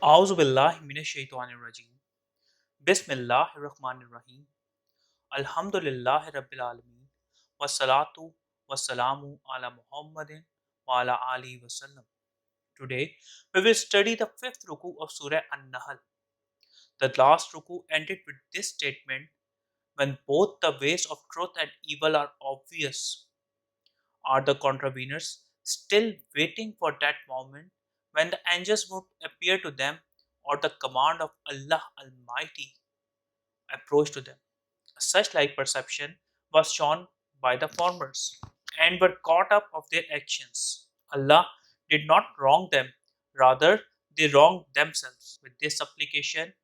A'udhu billahi minash shaitanir rajim. Bismillahir rahmanir rahim. Alhamdulillahi rabbil alamin. Wassalatu wassalamu ala Muhammadin wa ala alihi wasallam. Today we will study the fifth ruku of Surah An Nahl. The last ruku ended with this statement: when both the ways of truth and evil are obvious, are the contraveners still waiting for that moment when the angels would appear to them or the command of Allah Almighty approach to them? Such like perception was shown by the formers and were caught up of their actions. Allah did not wrong them, rather they wronged themselves. With this supplication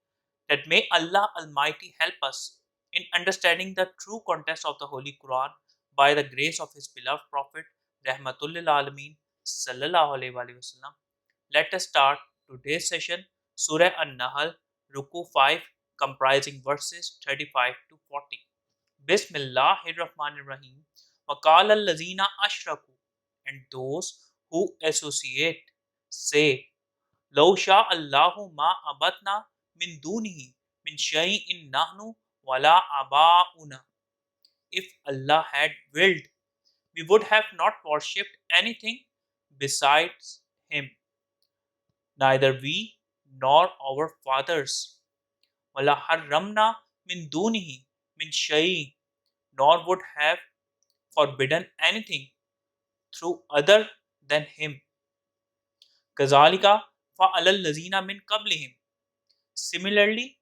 that may Allah Almighty help us in understanding the true context of the Holy Quran by the grace of His beloved Prophet Rahmatul Alameen Sallallahu Alaihi Wasallam. Let us start today's session, Surah An Nahl, Ruku 5, comprising verses 35 to 40. Bismillahirrahmanirrahim. وَقَالَ الَّذِينَ أَشْرَكُوا, and those who associate say, لَوْ شَاءَ اللَّهُ مَا عَبَدْنَا مِن دُونِهِ مِن شَيْءٍ نَحْنُ وَلَا آبَاؤُنَا. If Allah had willed, we would have not worshipped anything besides Him, neither we nor our fathers. وَلَا حَرَّمْنَا مِن دُونِهِ مِن شَيْءٍ, nor would have forbidden anything through other than Him. كَذَلِكَ فَعَلَ الَّذِينَ مِن قَبْلِهِمْ, similarly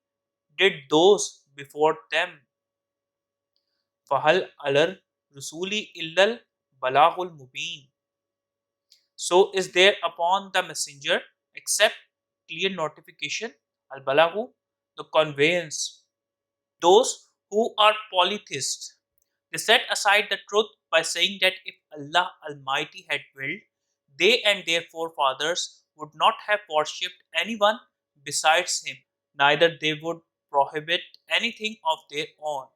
did those before them. فَهَلْ عَلَى الرُّسُولِ إِلَّا الْبَلَاغُ الْمُبِينُ, so is there upon the messenger except clear notification, al-balaghu, the conveyance. Those who are polytheists, they set aside the truth by saying that if Allah Almighty had willed, they and their forefathers would not have worshipped anyone besides Him, neither they would prohibit anything of their own.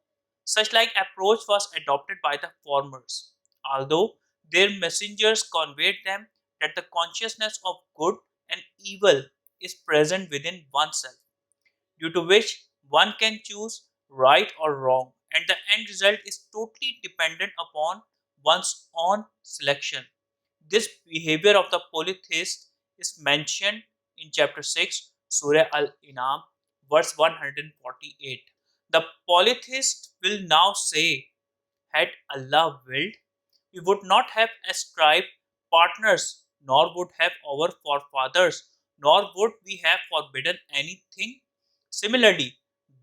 Such like approach was adopted by the formers, although their messengers conveyed them that the consciousness of good and evil is present within oneself, due to which one can choose right or wrong, and the end result is totally dependent upon one's own selection. This behavior of the polytheist is mentioned in chapter 6, Surah Al Inam, verse 148. The polytheist will now say, had Allah willed, we would not have ascribed partners, nor would have our forefathers, nor would we have forbidden anything. Similarly,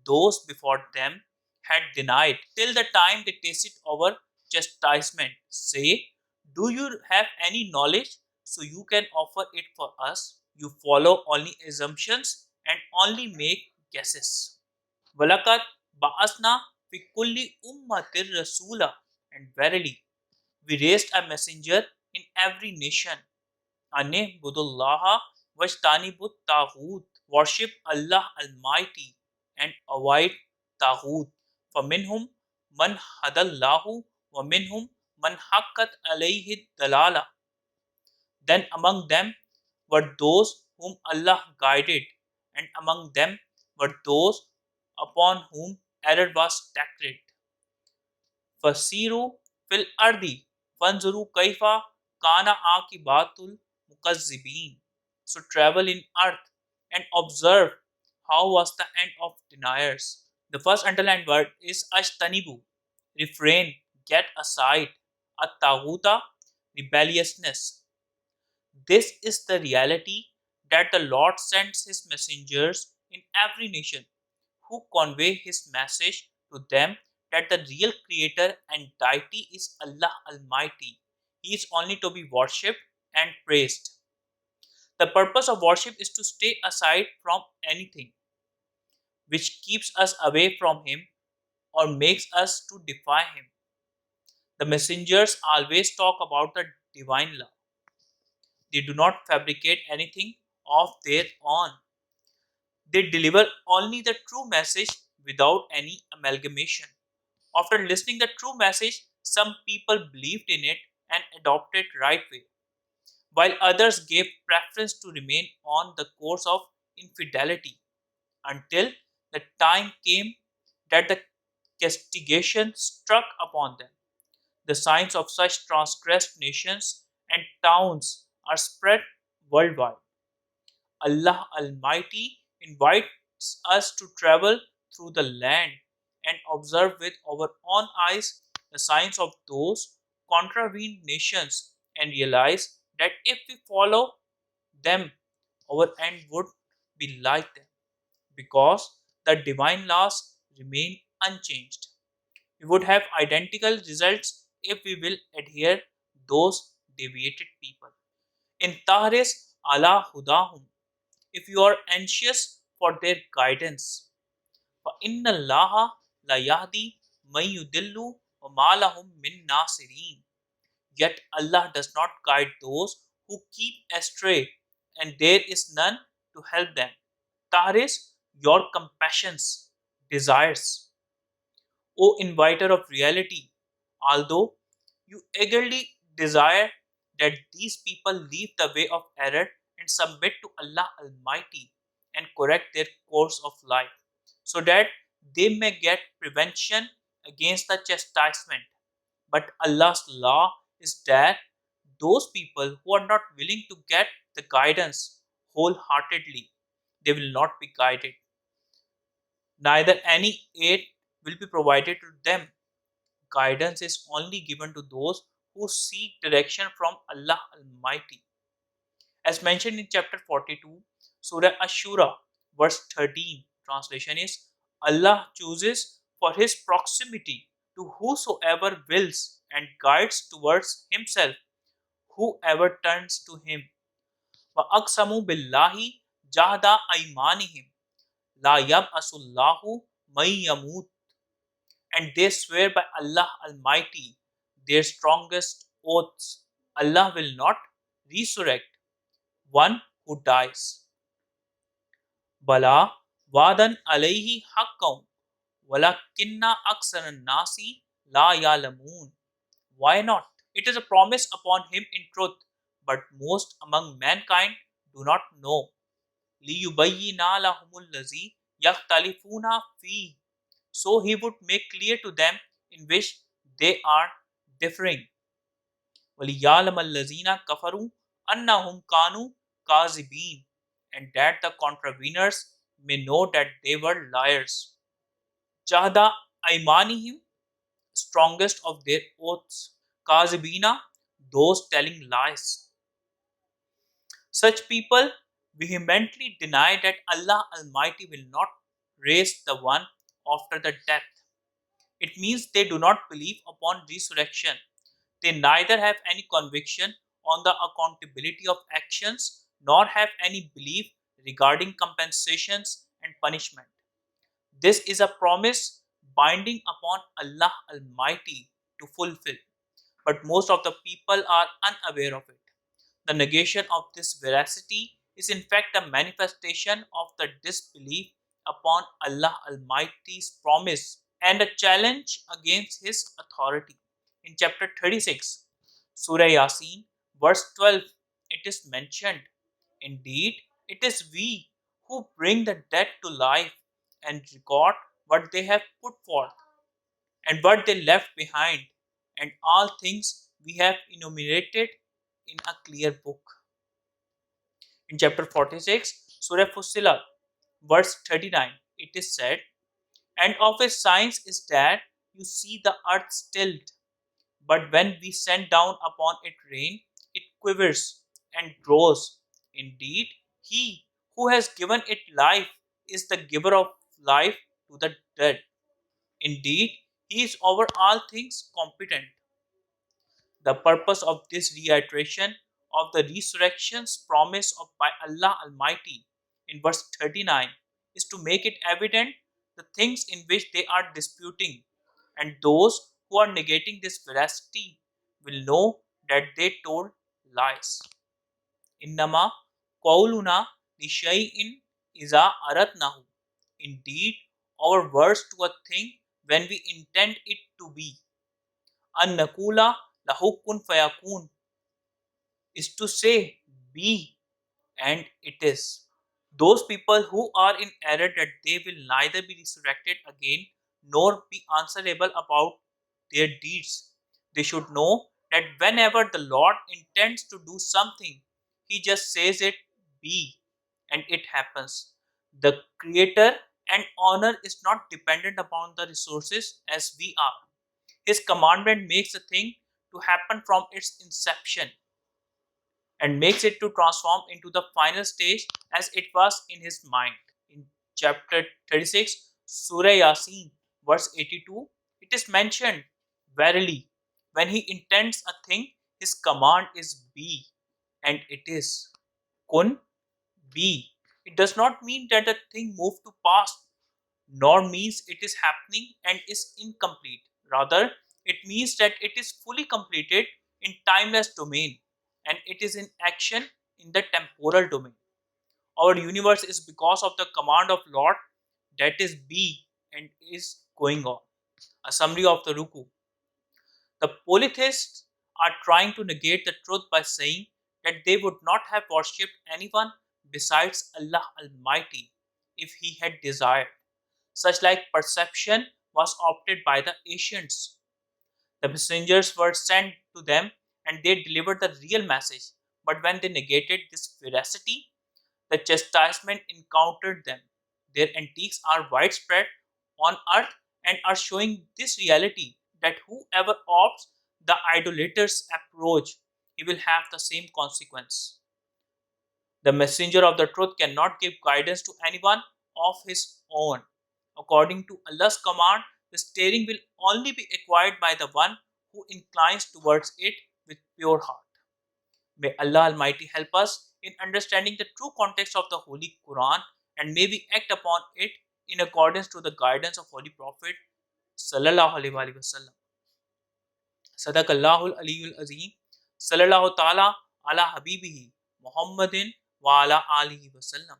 those before them had denied till the time they tasted our chastisement. Say, do you have any knowledge so you can offer it for us? You follow only assumptions and only make guesses. Walakat ba'asna fi kulli ummatir rasula, and verily we raised a messenger in every nation. Ane budullaha wajtanibut taghut, worship Allah Almighty and avoid taghut. فَمِنْهُمْ مَنْ هَدَى اللَّهُ وَمِنْهُمْ مَنْ حَقَّتْ عَلَيْهِ الدَّلَالَةُ. Then among them were those whom Allah guided, and among them were those upon whom error was decreed. فَسِيرُوا فِي الْأَرْضِ فَانْظُرُوا كَيْفَ كَانَ عَاقِبَةُ الْمُكَذِّبِينَ. So travel in earth and observe how was the end of deniers. The first underlined word is ashtanibu, refrain, get aside. At-taghuta, rebelliousness. This is the reality that the Lord sends His messengers in every nation who convey His message to them that the real creator and deity is Allah Almighty. He is only to be worshipped and praised. The purpose of worship is to stay aside from anything which keeps us away from Him or makes us to defy Him. The messengers always talk about the divine law. They do not fabricate anything of their own. They deliver only the true message without any amalgamation. After listening the true message, some people believed in it and adopted right way, while others gave preference to remain on the course of infidelity until the time came that the castigation struck upon them. The signs of such transgressed nations and towns are spread worldwide. Allah Almighty invites us to travel through the land and observe with our own eyes the signs of those contravened nations and realize that if we follow them, our end would be like them because the divine laws remain unchanged. We would have identical results if we will adhere those deviated people. In Tahris ala hudahum, if you are anxious for their guidance, فَإِنَّ اللَّهَ لَا يَهْدِي مَن يُضِلُّ وَمَا لَهُم مِّن نَاصِرِينَ. Yet Allah does not guide those who keep astray, and there is none to help them. Tahris, your compassions, desires. O inviter of reality, although you eagerly desire that these people leave the way of error and submit to Allah Almighty and correct their course of life, so that they may get prevention against the chastisement. But Allah's law is that those people who are not willing to get the guidance wholeheartedly, they will not be guided. Neither any aid will be provided to them. Guidance is only given to those who seek direction from Allah Almighty. As mentioned in chapter 42, Surah Ashura, verse 13, translation is Allah chooses for His proximity to whosoever wills and guides towards Himself whoever turns to Him. وَأَقْسَمُوا بِاللَّهِ جَهْدَ أَيْمَانِهِمْ لَا يَبْعَثُ اللَّهُ مَن يَمُوتُ. And they swear by Allah Almighty their strongest oaths, Allah will not resurrect one who dies. Bala wadan alayhi haqqan walakinna aksara nasi la ya'lamun. Why not? It is a promise upon him in truth, but most among mankind do not know. لِيُبَيِّنَ لَهُمُ الَّذِي يَخْتَلِفُونَ فِيهِ, so he would make clear to them in which they are differing. وَلِيَعْلَمَ الَّذِينَ كَفَرُوا أَنَّهُمْ كَانُوا كَاذِبِينَ, and that the contraveners may know that they were liars. Jahda Aymanihim, strongest of their oaths. Kazibina, those telling lies. Such people vehemently deny that Allah Almighty will not raise the one after the death. It means they do not believe upon resurrection. They neither have any conviction on the accountability of actions nor have any belief regarding compensations and punishment. This is a promise binding upon Allah Almighty to fulfill, but most of the people are unaware of it. The negation of this veracity is in fact a manifestation of the disbelief upon Allah Almighty's promise and a challenge against His authority. In chapter 36, Surah Yasin, verse 12, it is mentioned, indeed, it is we who bring the dead to life and record what they have put forth and what they left behind, and all things we have enumerated in a clear book. In chapter 46, Surah Fussilat, verse 39, it is said, and of its signs is that you see the earth tilt, but when we send down upon it rain, it quivers and grows. Indeed, He who has given it life is the giver of life to the dead. Indeed, He is over all things competent. The purpose of this reiteration of the resurrection's promise by Allah Almighty in verse 39 is to make it evident the things in which they are disputing, and those who are negating this veracity will know that they told lies. Innama qawluna li shay'in iza aratnahu. Indeed, our words to a thing when we intend it to be. An nakula lahu kun fayakun is to say be, and it is. Those people who are in error that they will neither be resurrected again nor be answerable about their deeds. They should know that whenever the Lord intends to do something, He just says it be and it happens. The Creator and honor is not dependent upon the resources as we are. His commandment makes a thing to happen from its inception and makes it to transform into the final stage as it was in his mind. In chapter 36, Surah Yasin, verse 82, it is mentioned, verily, when he intends a thing, his command is be, and it is. Kun, be. It does not mean that the thing moved to past, nor means it is happening and is incomplete. Rather, it means that it is fully completed in timeless domain and it is in action in the temporal domain. Our universe is because of the command of Lord that is be and is going on. A summary of the Ruku. The polytheists are trying to negate the truth by saying that they would not have worshipped anyone besides Allah Almighty if He had desired. Such like perception was opted by the ancients. The messengers were sent to them and they delivered the real message. But when they negated this veracity, the chastisement encountered them. Their antiques are widespread on earth and are showing this reality that whoever opts the idolater's approach, he will have the same consequence. The messenger of the truth cannot give guidance to anyone of his own. According to Allah's command, the steering will only be acquired by the one who inclines towards it with pure heart. May Allah Almighty help us in understanding the true context of the Holy Quran and may we act upon it in accordance to the guidance of Holy Prophet Sallallahu Alaihi Wasallam. Sadaqallahul Aliyul Azim. Sallallahu Ta'ala ala Habibihi Muhammadin wa ala alihi wasallam.